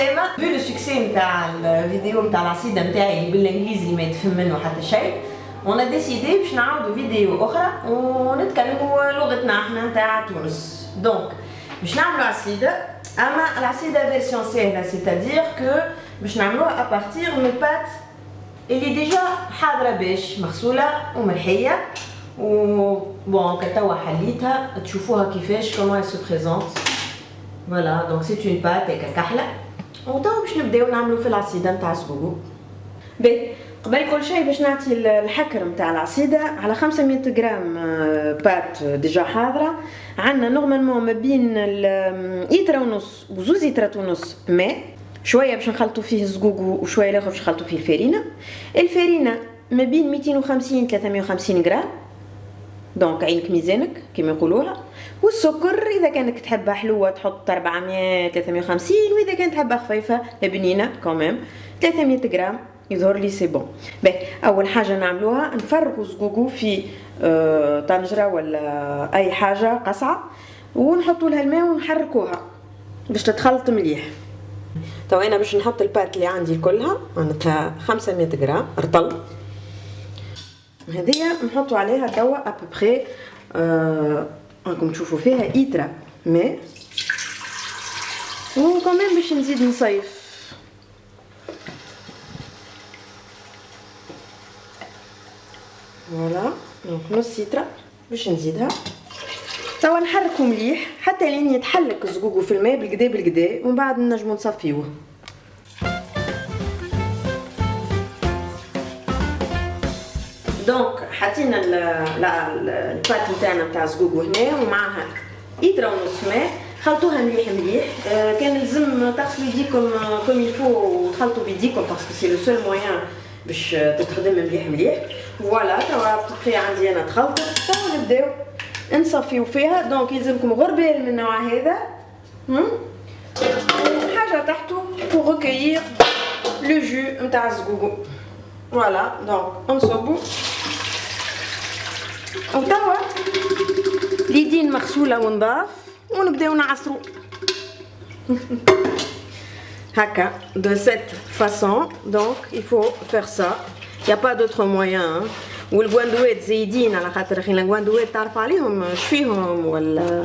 السلامة. في لو سوكسي نتاع الفيديو نتاع العصيدة نتاعي بالانجليزي اللي ما يتفهم منه حتى شيء، اون ديسيدي باش نعاودو فيديو اخرى ونتكلموا لغتنا احنا نتاع تونس. دونك باش نعملو عصيدة، اما العصيدة فيرسيون ساهلة، سيتادير كو باش نعملوها ابارتير من البات اللي ديجا حاضرة باش مغسولة وملحية و بون كتوا حليتها تشوفوها كيفاش كومون سو بريزونت. فوالا دونك سي اون بات هكا كحلة، وتوا باش نبداو نعملو في العصيدة نتاع الزقوق. باهي قبل كل شيء باش نعطي الحكر نتاع العصيدة على 500 غرام بات ديجا حاضرة. عندنا نورمالمون ما بين لتر ونص وزوز لترات ونص ماء، شويه باش نخلطوا فيه الزقوق وشويه الاخر باش نخلطوا فيه الفارينه. الفارينه ما بين 250 350 غرام، دونك عينك ميزانك كما يقولوها. والسكر اذا كانك تحبها حلوه تحط 400 350، واذا كانت تحبها خفيفه بنينه كوميم 300 غرام يظهر لي سي بون. باهي اول حاجه نعملوها نفرغوا زقوقو في طنجره ولا اي حاجه قصعه، ونحطوا لها الماء ونحركوها باش تتخلط مليح. تو انا باش نحط البات اللي عندي كلها، معناتها 500 غرام رطل، هذيا نحطوا عليها توا ابوبري راكم تشوفوا فيها إيترا ماء، وكمان باش نزيد نصيف. فوالا دونك نص لتر باش نزيدها. توا نحركو مليح حتى لين يتحلك الزقوق في الماء بالكدا بالكدا، ومن بعد نجمو نصفيوه. دونك حطينا البات نتاعنا نتاع الزقوق هنا ومعها لتر ونص ماء، خلطوها مليح مليح. كان لازم تغسلوا يديكم كوم يلفو وتخلطوا بيديكم باسكو سي لو سول مويان باش تخدم مليح مليح. فوالا توا بقي عندي انا تخلطت، توا نبداو نصفيو فيها. دونك يلزمكم غربال من النوع هذا، حاجه تحته بور ريكيير لو جو نتاع الزقوق. فوالا دونك نصبو، وتوا اليدين مغسوله ونضاف ونبداو نعصرو هكا de cette façon. Donc il faut faire ça, il y a pas d'autre moyen. والغواندوات زايدين على خاطر اخي الغواندوات تعرف عليهم شفيهم ولا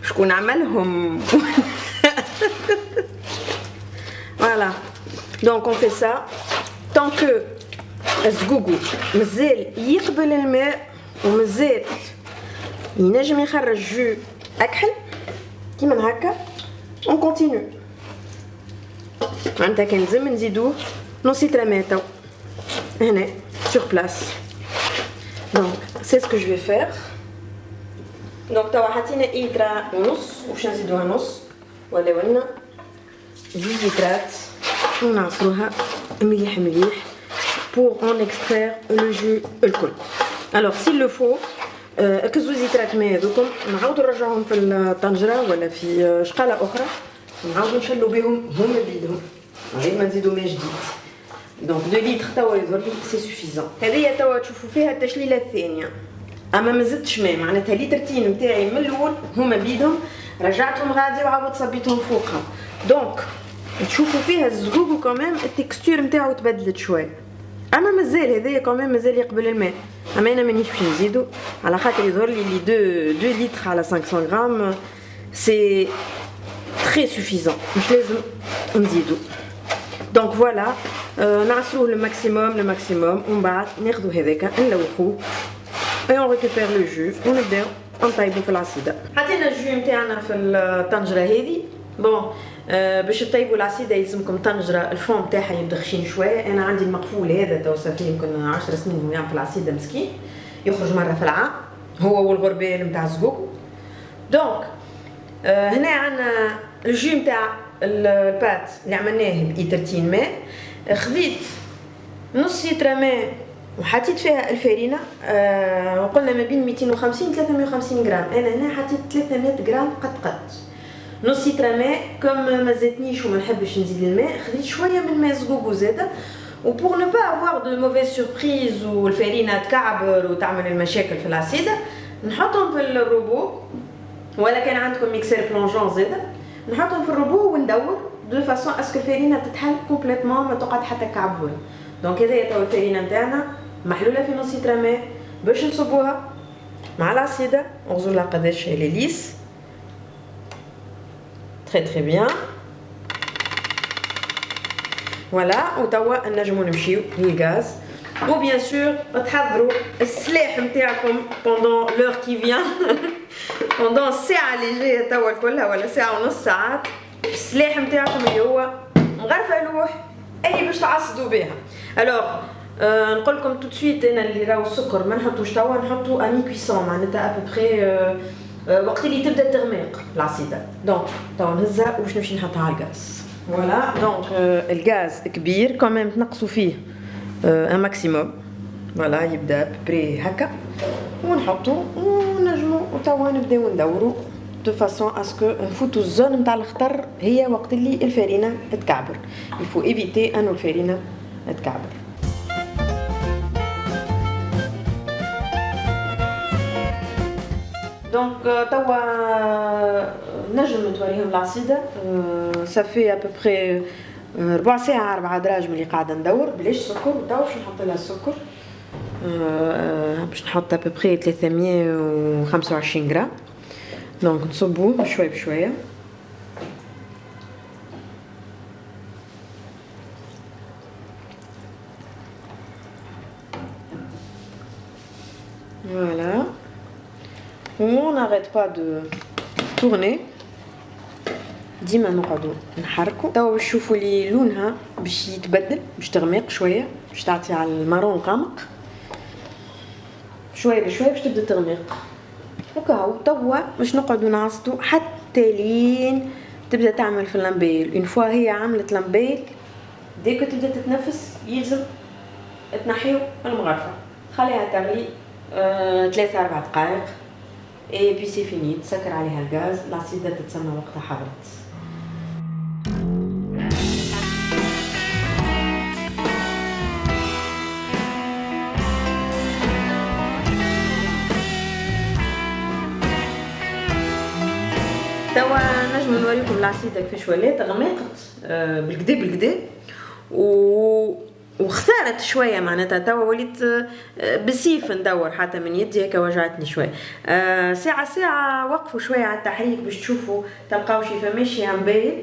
شكون عملهم. Voilà donc on fait ça tant que الزقوق مازال يقبل الماء ومازال ينجم يخرج جو اكحل كيما هكا. on continue معناتها كان لازم نزيدوه نص لتر ماء تو هنا sur place. donc c'est ce que je vais faire. donc توا حطينا لتر ونص وباش نزيدوها نص ولا ولنا زوج لترات ونعصروها مليح مليح pour en extraire le jus الكل. alors s'il le faut كزوز لترات ماء هذوكم نعاودو نرجعوهم في الطنجره ولا في شقاله اخرى، نعاودو نشلو بهم هما بيدهم غير ما نزيدو ماء جديد. دونك 2 لتر توا يظهر لي سي سوفيزون. هذه توا تشوفوا فيها التشليله الثانيه، اما ما زدتش ماء، معناتها لترتين نتاعي من الاول هما بيدهم رجعتهم غادي وعاودت صبيتهم فوقها. دونك تشوفوا فيها الزقوق كمان التكستور نتاعو تبدلت شويه، اما مازال هذايا كمان مازال يقبل الماء. اما انا مانيش باش نزيدو على خاطر يظهر لي 2 لتر على 500 غرام سي تري سوفيزون، مش لازم نزيدو. دونك فوالا نعصروه لو ماكسيموم ومن بعد ناخذو هذاك نلوحوه اي اون ريكوبير لو جو ونبداو نطيبو في العصيده. حطينا الجو نتاعنا في الطنجره هذه. بون باش تطيبوا العصيده يلزمكم طنجره الفون نتاعها يبدا خشين شويه. انا عندي المقفول هذا تو صافي يمكن 10 سنين هو يعمل في العصيده مسكين، يخرج مره في العام هو والغربال نتاع الزقوق. دونك هنا عندنا الجو نتاع البات اللي عملناه بإترتين ماء. خذيت نص لتر ماء وحطيت فيها الفارينه، وقلنا ما بين 250 350 غرام. انا هنا حطيت 300 غرام قد نص لتر ماء. كم ما زدتنيش وما نحبش نزيد الماء، خذيت شويه من ماء زقوق زاده. وبور نو با افوار دو موفيز سوربريز والفارينه تكعبر وتعمل المشاكل في العصيده، نحطهم في الروبو ولا كان عندكم ميكسير بلونجون زاده نحطهم في الروبو وندور دو فاسون اسكو الفارينه تتحل كومبليتمون ما تقعد حتى كعبوره. دونك هذايا توا الفارينه نتاعنا محلوله في نص لتر باش نصبوها مع العصيده نغزو لها قداش هي ليس تري تري بيان فوالا. وتوا نجمو نمشيو للغاز وبيان سور تحضروا السلاح نتاعكم بوندون لور كي فيان بوندون الساعه اللي جايه توا كلها ولا ساعه ونص ساعات. السلاح نتاعكم اللي هو مغرفه لوح اللي باش تعصدوا بها. الوغ نقول لكم تو سويت انا اللي راهو السكر ما نحطوش توا، نحطو امي كويسون معناتها ابوبري وقت اللي تبدا تغميق العصيده. دونك توا نهزها وباش نمشي نحطها على الغاز. فوالا دونك الغاز كبير كوميم تنقصوا فيه ان ماكسيموم. فوالا يبدا بري هكا ونحطو ونجمو وتوا نبداو ندورو دو فاسون اسكو نفوتو الزون نتاع الخطر هي وقت اللي الفارينه تكعبر. يفو ايفيتي انو الفارينه تكعبر. دونك توا نجم نتوريهم العصيده صافي ابوبري ربع ساعه 4 دراج ملي قاعده ندور بلاش سكر. وتوا باش نحط لها السكر باش نحط ابوبري 325 غرام. دونك نصبوه بشويه بشويه. فوالا on n'arrête pas de tourner ديما نقعدو نحركو. توا باش تشوفوا لي لونها باش يتبدل باش تغمق شويه باش تعطي على المارون غامق شويه بشويه باش تبدا تغمق. وكاو توا باش نقعدو نعصدو حتى لين تبدا تعمل في اللامبيل. اون فوا هي عملت لامبيل ديك تبدا تتنفس يلزم تنحيو المغرفه خليها تغلي 3 4 دقائق اي بي سي فيني. تسكر عليها الغاز العصيده تتسمى وقتها حضرت. توا نجم نوريكم العصيده كيفاش ولات غمقت بالكدا بالكدا واختارت شويه معناتها. توا وليت بسيف ندور حتى من يدي هكا وجعتني شويه. ساعه ساعه وقفوا شويه على التحريك باش تشوفوا تلقاو شي فماشي مبين.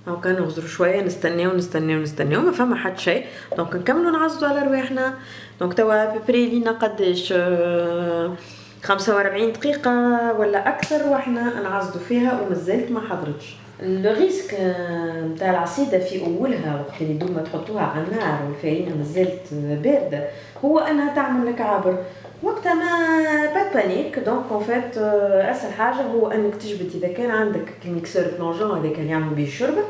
هاو كان نغزروا شويه نستناو نستناو نستناو ما فما حتى شيء. دونك نكملوا نعصدوا على رواحنا. دونك توا بري لينا قداش 45 دقيقه ولا اكثر واحنا نعصدوا فيها ومازالت ما حضرتش. لو ريسك نتاع العصيده في اولها وقت اللي دوما تحطوها على النار والفارينه مازالت بارده هو انها تعمل لك عابر. وقتها ما با بانيك. دونك اون فيت اسهل حاجه هو انك تجبد اذا كان عندك الميكسور بلونجون هذاك اللي يعمل به الشربت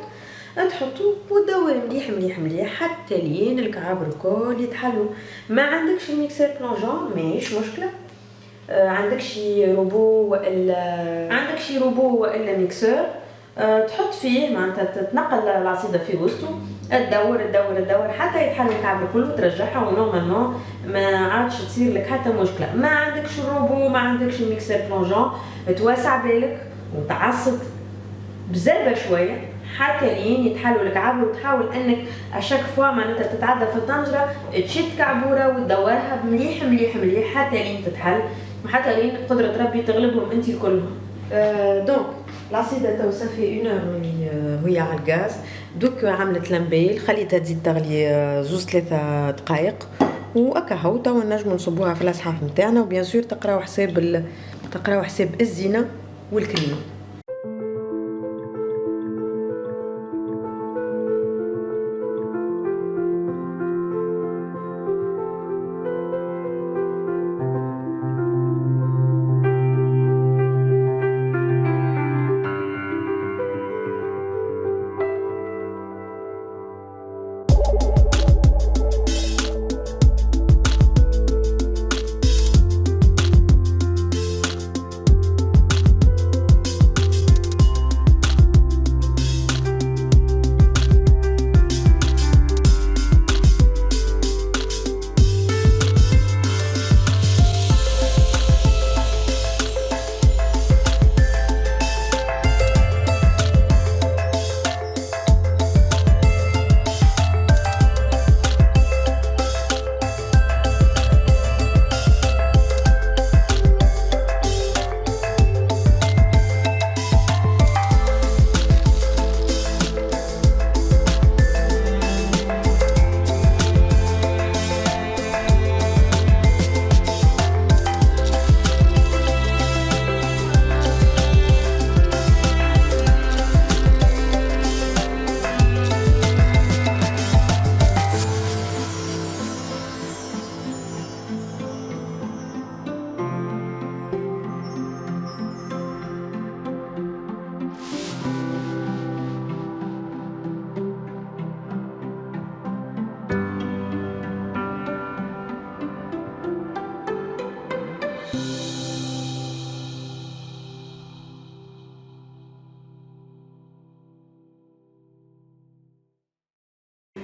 تحطوه وتدور مليح مليح مليح حتى لين الكعابر الكل يتحلوا. ما عندكش الميكسور بلونجون ماهيش مشكله. عندك شي روبو والا ميكسور تحط فيه معناتها تتنقل العصيده في وسطه تدور تدور تدور حتى يتحل الكعب الكل وترجعها ونورمالمون ما عادش تصير لك حتى مشكله. ما عندكش الروبو ما عندكش الميكسر بلونجون توسع بالك وتعصد بزربه شويه حتى لين يتحلوا الكعب وتحاول انك اشاك فوا معناتها تتعدى في الطنجره تشد كعبوره وتدورها مليح مليح مليح حتى لين تتحل وحتى لين قدره ربي تغلبهم انت الكلهم. دونك العصيده تو صافي 1 اور وهي على الغاز. دوك عملت لامبيل خليتها تزيد تغلي 2-3 دقائق وهكا هو تو نجمو نصبوها في الصحاف نتاعنا. وبيان سور تقراو حساب الزينه والكريمه.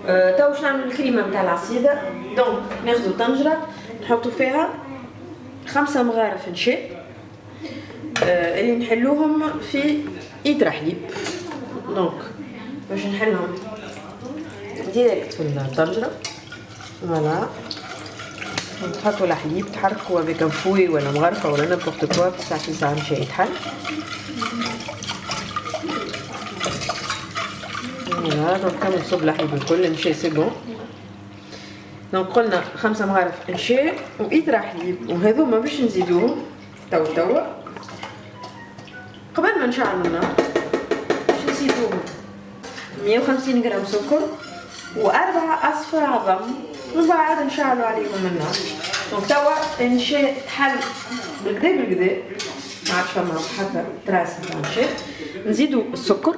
تو باش نعمل الكريمه نتاع العصيده. دونك ناخذ طنجره نحطوا فيها 5 مغارف نشاء اللي نحلوهم في إيترا حليب. دونك باش نحلهم ديريكت في الطنجره. فوالا نحطوا الحليب تحركوا بكنفوي ولا مغرفه ولا نبورت كوا في ساعه مشى يتحل. فوالا دونك كمل نصب الحليب الكل مشى سي بون. دونك قلنا 5 مغارف نشاء وإيترا حليب، وهذوما باش نزيدوهم توا قبل ما نشعلوا النار. باش نزيدوهم 150 غرام سكر و4 أصفر عظم، ومن بعد نشعلوا عليهم النار. دونك توا النشاء تحل بالكدا ما عادش فما حتى تراس نتاع النشاء. نزيدوا السكر.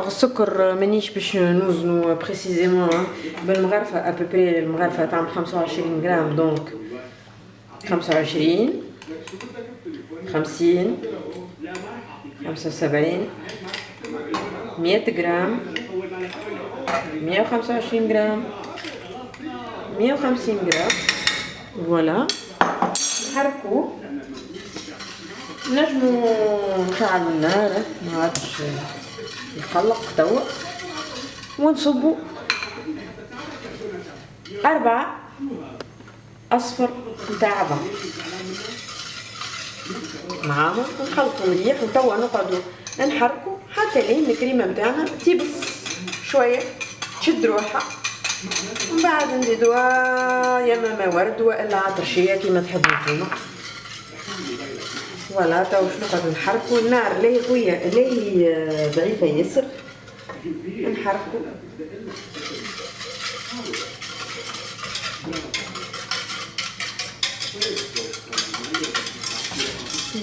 السكر مانيش باش نوزنو بريسيزيمون بالمغرفه ابوبري، المغرفه تعمل 25 غرام. دونك 25 50 75 100 غرام 125 غرام 150 غرام. فوالا نحركو نجمو نشعلو النار ما عادش يخلق توا، ونصبو 4 أصفر نتاع عظم معاهم ونخلطو مليح. وتوا نقعدو نحركو حتى لين الكريمه نتاعنا تيبس شويه تشد روحها. ومن بعد نزيدوها يا ما ورد والا عطرشيه كيما تحبوا نتوما. فوالا توا باش نقعدو نحركو. النار لا هي قويه لا هي ضعيفه ياسر، نحركو.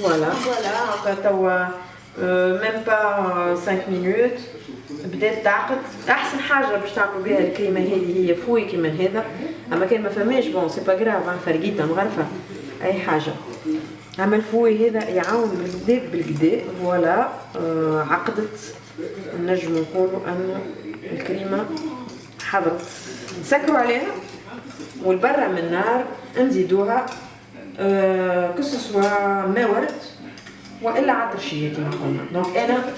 فوالا هاكا توا ميم با 5 مينوت بدات تعقد. احسن حاجه باش تعملوا بها الكريمه هذه هي فوي كيما هذا، اما كان ما فماش بون سي با غراف فرقيته مغرفه اي حاجه، اما الفوي هذا يعاون بالكدا. فوالا عقدت. نجم نقولوا انه الكريمه حضرت. نسكروا عليها والبرة من النار نزيدوها كسوا ما ورد والا عطرشيه كما قلنا. دونك انا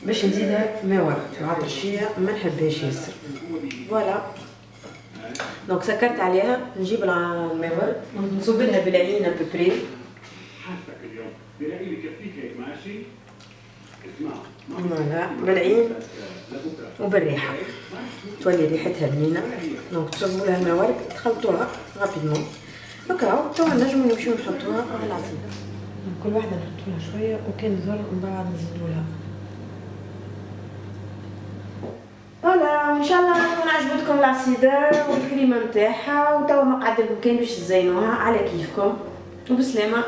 باش نزيدها ما ورد، العطرشيه ما نحبهاش ياسر. فوالا دونك سكرت عليها. نجيب الماء ورد نصب لها بالعين ابوبري. فوالا بالعين وبالريحه تولي ريحتها بنينه. دونك تصبوا لها الماء ورد تخلطوها رابيدمون. هكا توا نجمو نمشيو نحطوها على العصيده. كل واحده نحطو لها شويه وكان ذر ومن بعد نزيدو لها. فوالا ان شاء الله تكون عجبتكم العصيده والكريمه نتاعها. وتوا مقعد لكم كاين باش تزينوها على كيفكم وبسلامه.